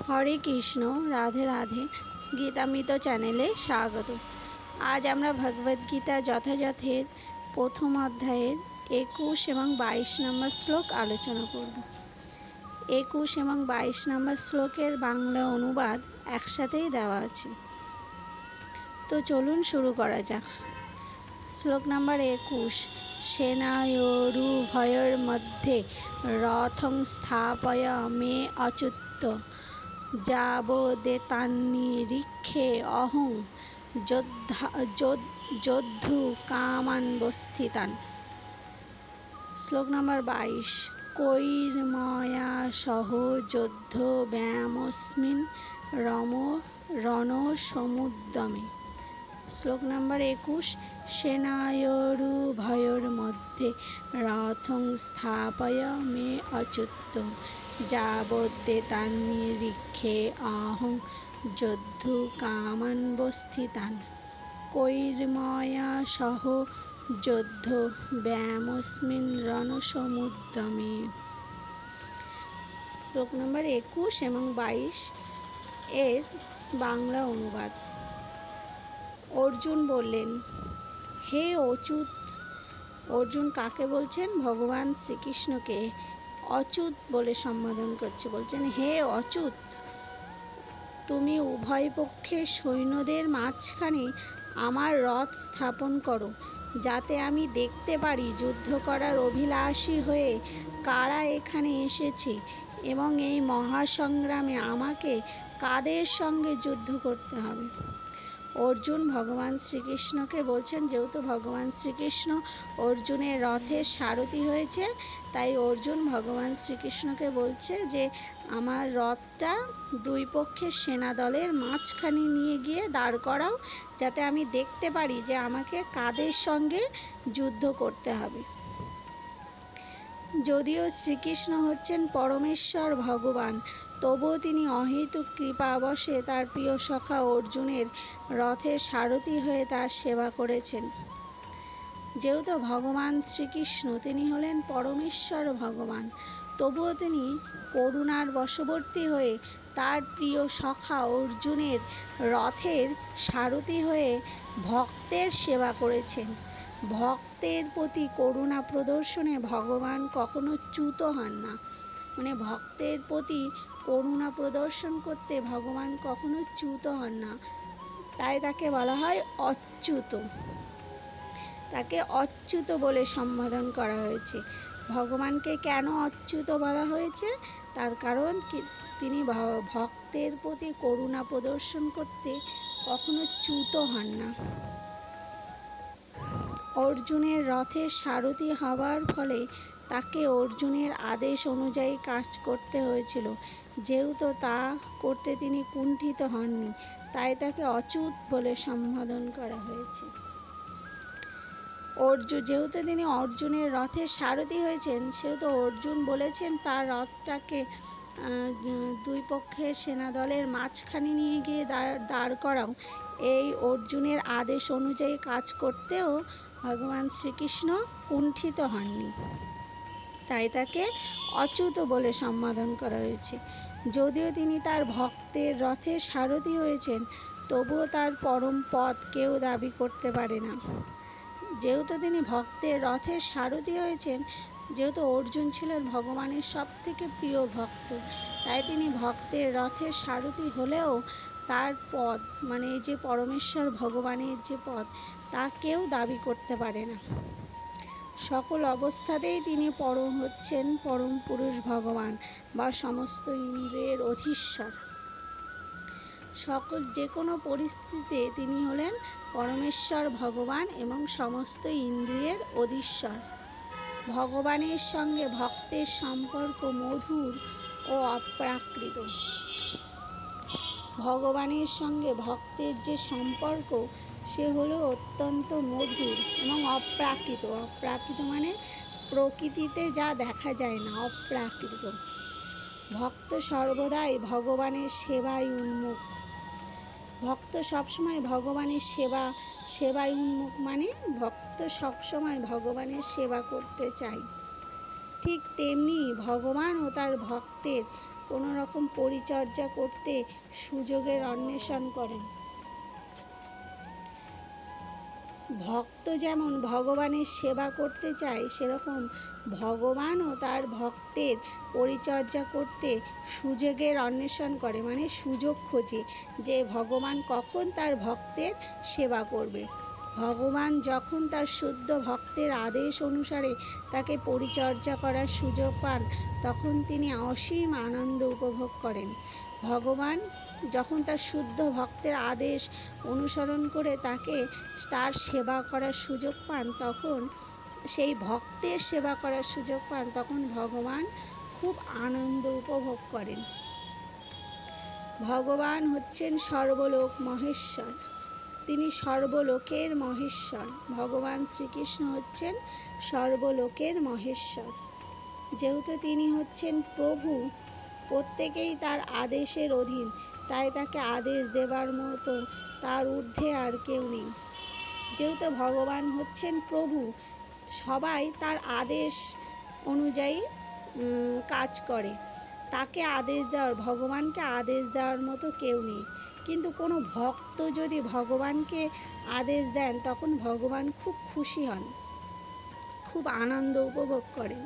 হরে কৃষ্ণ, রাধে রাধে। গীতামৃত চ্যানেলে স্বাগত। আজ আমরা ভগবদ্গীতা যথাযথের প্রথম অধ্যায়ের 21 এবং 22 নম্বর শ্লোক আলোচনা করব। 21 এবং 22 নম্বর শ্লোকের বাংলা অনুবাদ একসাথেই দেওয়া আছে। তো চলুন শুরু করা যাক। শ্লোক নাম্বার 21। সেনায়োরুভয়োর মধ্যে রথং স্থাপয় মে অচ্যুত যাবদেতান্নিরীক্ষে অহং যোদ্ধু কামানবস্থিতান। শ্লোক নম্বর 22। কৈর্ময়া সহ যোদ্ধ ব্যামস্মিন রণসমুদ্যমে। শ্লোক নম্বর 21। সেনায়োরুভয়োর মধ্যে রথং স্থাপয় মে অচ্যুত যাবদেতান্নিরীক্ষে অহং যোদ্ধু কামানবস্থিতান। কৈর্ময়া সহ যোদ্ধ ব্যামস্মিন রণসমুদ্যমে। শ্লোক নম্বর 21 এবং 22 এর বাংলা অনুবাদ। অর্জুন বললেন, হে অচ্যুত। অর্জুন কাকে বলছেন? ভগবান শ্রীকৃষ্ণকে অচ্যুত বলে সম্বোধন করছে। বলছেন, হে অচ্যুত, তুমি উভয় পক্ষের সৈন্যদের মাঝখানে আমার রথ স্থাপন করো, যাতে আমি দেখতে পারি যুদ্ধ করার অভিলাষী হয়ে কারা এখানে এসেছে এবং এই মহাসংগ্রামে আমাকে কাদের সঙ্গে যুদ্ধ করতে হবে। অর্জুন ভগবান শ্রীকৃষ্ণকে বলছেন, যেহেতু ভগবান শ্রীকৃষ্ণ অর্জুনের রথের সারথি হয়েছে, তাই অর্জুন ভগবান শ্রীকৃষ্ণকে বলছে যে আমার রথটা দুই পক্ষের সেনা দলের মাঝখানে নিয়ে গিয়ে দাঁড় করাও, যাতে আমি দেখতে পারি যে আমাকে কাদের সঙ্গে যুদ্ধ করতে হবে। যদিও শ্রীকৃষ্ণ হচ্ছেন পরমেশ্বর ভগবান, তবুও তিনি অহেতুক কৃপাবশে তার প্রিয় সখা অর্জুনের রথের সারথি হয়ে তার সেবা করেছেন। যেহেতু ভগবান শ্রীকৃষ্ণ তিনি হলেন পরমেশ্বর ভগবান, তবুও তিনি করুণার বশবর্তী হয়ে তার প্রিয় সখা অর্জুনের রথের সারথি হয়ে ভক্তের সেবা করেছেন। ভক্তের প্রতি করুণা প্রদর্শনে ভগবান কখনো চ্যুত হন না। মানে ভক্তের প্রতি করুণা প্রদর্শন করতে ভগবান কখনো চ্যুত হন না, তাই তাকে বলা হয় অচ্যুত। তাকে অচ্যুত বলে সম্বোধন করা হয়েছে। ভগবানকে কেন অচ্যুত বলা হয়েছে? তার কারণ তিনি ভক্তের প্রতি করুণা প্রদর্শন করতে কখনো চ্যুত হন না। অর্জুনের রথের সারথি হওয়ার ফলে তাকে অর্জুনের আদেশ অনুযায়ী কাজ করতে হয়েছিল। যেহেতু তা করতে তিনি কুণ্ঠিত হননি, তাই তাকে অচ্যুত বলে সম্বোধন করা হয়েছে। যেহেতু তিনি অর্জুনের রথের সারথি হয়েছেন, সেহেতু অর্জুন বলেছেন তার রথটাকে দুই পক্ষের সেনাদলের মাঝখানে নিয়ে গিয়ে দাঁড় করাও। এই অর্জুনের আদেশ অনুযায়ী কাজ করতেও ভগবান শ্রীকৃষ্ণ কুণ্ঠিত হননি, তাই তাকে অচ্যুত বলে সম্বোধন করা হয়েছে। যদিও তিনি তার ভক্তের রথের সারথি হয়েছেন, তবুও তার পরম পদ কেউ দাবি করতে পারে না। যেহেতু তিনি ভক্তের রথের সারথি হয়েছেন, যেহেতু অর্জুন ছিলেন ভগবানের সবথেকে প্রিয় ভক্ত, তাই তিনি ভক্তের রথের সারথি হলেও তার পদ, মানে যে পরমেশ্বর ভগবানের যে পদ, তা কেউ দাবি করতে পারে না। সকল অবস্থাতেই তিনি হচ্ছেন পরম পুরুষ ভগবান বা সমস্ত ইন্দ্রিয়ের অধীশ্বর। যে কোনো পরিস্থিতিতে তিনি হলেন পরমেশ্বর ভগবান এবং সমস্ত ইন্দ্রিয়ের অধীশ্বর। ভগবানের সঙ্গে ভক্তের সম্পর্ক মধুর ও অপ্রাকৃত। ভগবানের সঙ্গে ভক্তের যে সম্পর্ক, সে হলো অত্যন্ত মধুর এবং অপ্রাকৃত। অপ্রাকৃত মানে প্রকৃতিতে যা দেখা যায় না, অপ্রাকৃত। ভক্ত সর্বদাই ভগবানের সেবায় উন্মুখ। ভক্ত সবসময় ভগবানের সেবায় উন্মুখ, মানে ভক্ত সবসময় ভগবানের সেবা করতে চায়। ঠিক তেমনি ভগবান ও তার ভক্তের কোনো রকম পরিচর্যা করতে সুযোগের অন্বেষণ করেন। ভক্ত যেমন ভগবানের সেবা করতে চায়, সেরকম ভগবানও তার ভক্তের পরিচর্যা করতে সুযোগের অন্বেষণ করে, মানে সুযোগ খোঁজে যে ভগবান কখন তার ভক্তের সেবা করবে। ভগবান যখন তার শুদ্ধ ভক্তের আদেশ অনুসারে তাকে পরিচর্যা করার সুযোগ পান, তখন তিনি অসীম আনন্দ উপভোগ করেন। ভগবান যখন তার শুদ্ধ ভক্তের আদেশ অনুসরণ করে তাকে তার সেবা করার সুযোগ পান, তখন সেই ভক্তের সেবা করার সুযোগ পান, তখন ভগবান খুব আনন্দ উপভোগ করেন। ভগবান হচ্ছেন সর্বলোক মহেশ্বর, তিনি সর্বলোকের মহেশ্বর। ভগবান শ্রীকৃষ্ণ হচ্ছেন সর্বলোকের মহেশ্বর। যেহেতু তিনি হচ্ছেন প্রভু, প্রত্যেকেই তার আদেশের অধীন, তাই তাকে আদেশ দেবার মতো তার ঊর্ধ্বে আর কেউ নেই। যেহেতু ভগবান হচ্ছেন প্রভু, সবাই তার আদেশ অনুযায়ী কাজ করে। তাকে আদেশ দেওয়ার, ভগবানকে আদেশ দেওয়ার মতো কেউ নেই। কিন্তু কোনো ভক্ত যদি ভগবানকে আদেশ দেন, তখন ভগবান খুব খুশি হন, খুব আনন্দ উপভোগ করেন।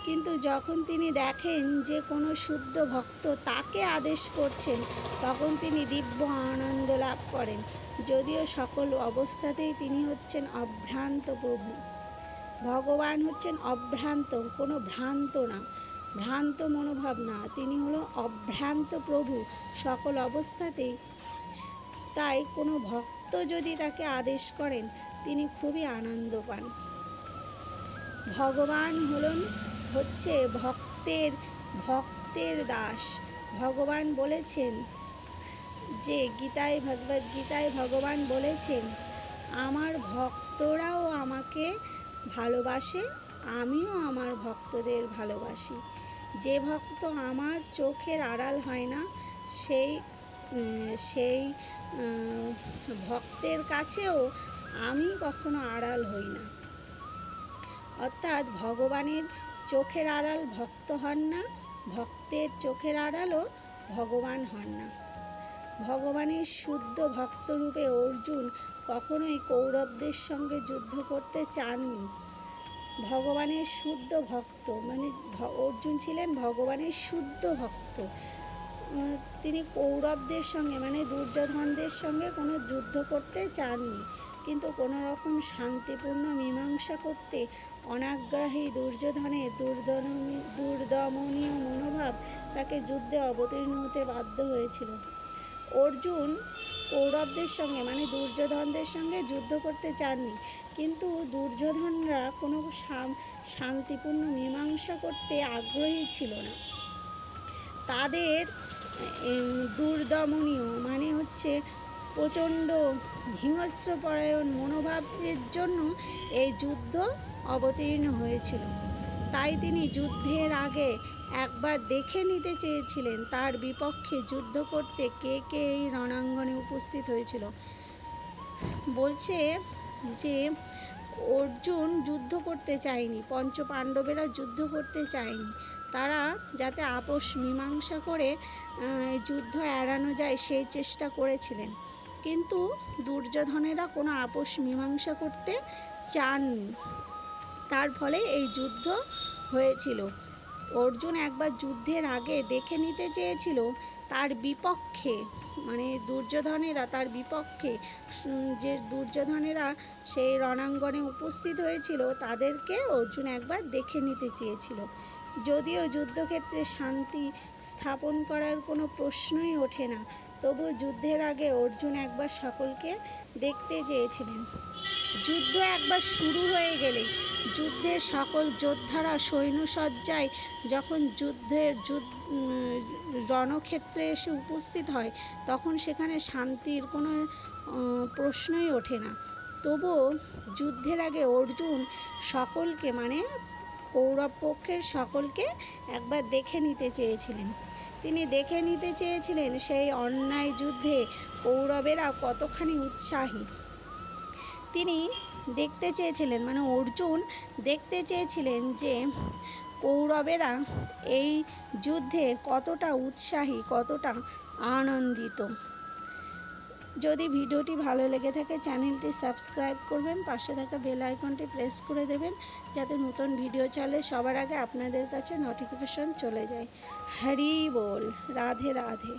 কিন্তু যখন তিনি দেখেন যে কোনো শুদ্ধ ভক্ত তাকে আদেশ করছেন, তখন তিনি দিব্য আনন্দ লাভ করেন। যদিও সকল অবস্থাতেই তিনি হচ্ছেন অভ্রান্ত প্রভু। ভগবান হচ্ছেন অভ্রান্ত, কোনো ভ্রান্ত না, ভ্রান্ত মনোভাব না, তিনি হলো অভ্রান্ত প্রভু সকল অবস্থাতেই। তাই কোনো ভক্ত যদি তাকে আদেশ করেন, তিনি খুবই আনন্দ পান। ভগবান হচ্ছে ভক্তের দাস। ভগবান বলেছেন যে ভগবদ গীতায় ভগবান বলেছেন, আমার ভক্তরাও আমাকে ভালোবাসে, আমিও আমার ভক্তদের ভালোবাসি। যে ভক্ত আমার চোখের আড়াল হয় না, সেই ভক্তের কাছেও আমি কখনো আড়াল হই না। অর্থাৎ ভগবানের চোখের আড়াল ভক্ত হন না, ভক্তের চোখের আড়ালও ভগবান হন না। ভগবানের শুদ্ধ ভক্তরূপে অর্জুন কখনোই কৌরবদের সঙ্গে যুদ্ধ করতে চাননি। ভগবানের শুদ্ধ ভক্ত, মানে অর্জুন ছিলেন ভগবানের শুদ্ধ ভক্ত। তিনি কৌরবদের সঙ্গে, মানে দুর্যোধনদের সঙ্গে কোনো যুদ্ধ করতে চাননি। কিন্তু কোনো রকম শান্তিপূর্ণ মীমাংসা করতে অনাগ্রহী দুর্যোধনের দুর্দমনীয় মনোভাব তাকে যুদ্ধে অবতীর্ণ হতে বাধ্য হয়েছিল। অর্জুন কৌরবদের সঙ্গে, মানে দুর্যোধনদের সঙ্গে যুদ্ধ করতে চাননি, কিন্তু দুর্যোধনরা কোনো শান্তিপূর্ণ মীমাংসা করতে আগ্রহী ছিল না। তাদের দুর্দমনীয় মানে হচ্ছে প্রচণ্ড হিংস্রপরায়ণ মনোভাবের জন্য এই যুদ্ধ অবতীর্ণ হয়েছিল। তাই তিনি যুদ্ধের আগে একবার দেখে নিতে চেয়েছিলেন তার বিপক্ষে যুদ্ধ করতে কে কে এই রণাঙ্গনে উপস্থিত হয়েছিল। বলছে যে অর্জুন যুদ্ধ করতে চায়নি, পঞ্চপাণ্ডবেরা যুদ্ধ করতে চায়নি, তারা যাতে আপোষ মীমাংসা করে যুদ্ধ এড়ানো যায় সেই চেষ্টা করেছিলেন। কিন্তু দুর্যোধনেরা কোনো আপোষ মীমাংসা করতে চাননি, তার ফলে এই যুদ্ধ হয়েছিল। অর্জুন একবার যুদ্ধের আগে দেখে নিতে চেয়েছিল তার বিপক্ষে, মানে দুর্যোধনেরা তার বিপক্ষে, যে দুর্যোধনেরা সেই রণাঙ্গনে উপস্থিত হয়েছিল তাদেরকে অর্জুন একবার দেখে নিতে চেয়েছিল। যদিও যুদ্ধক্ষেত্রে শান্তি স্থাপন করার কোনো প্রশ্নই ওঠে না, তবু যুদ্ধের আগে অর্জুন একবার সকলকে দেখতে চেয়েছিলেন। যুদ্ধ একবার শুরু হয়ে গেলে যুদ্ধের সকল যোদ্ধারা সৈন্যসজ্জায় যখন রণক্ষেত্রে এসে উপস্থিত হয়, তখন সেখানে শান্তির কোনো প্রশ্নই ওঠে না। তবুও যুদ্ধের আগে অর্জুন সকলকে, মানে কৌরব পক্ষের সকলকে একবার দেখে নিতে চেয়েছিলেন। তিনি দেখে নিতে চেয়েছিলেন সেই অন্যায় যুদ্ধে কৌরবেরা কতখানি উৎসাহী। তিনি দেখতে চেয়েছিলেন, মানে অর্জুন দেখতে চেয়েছিলেন যে কৌরবেরা এই যুদ্ধে কতটা উৎসাহী, কতটা আনন্দিত। যদি ভিডিওটি ভালো লেগে থাকে চ্যানেলটি সাবস্ক্রাইব করবেন, পাশে থাকা বেল আইকনটি প্রেস করে দেবেন যাতে নতুন ভিডিও চালে সবার আগে আপনাদের কাছে নোটিফিকেশন চলে যায়। হরি বল, রাধে রাধে।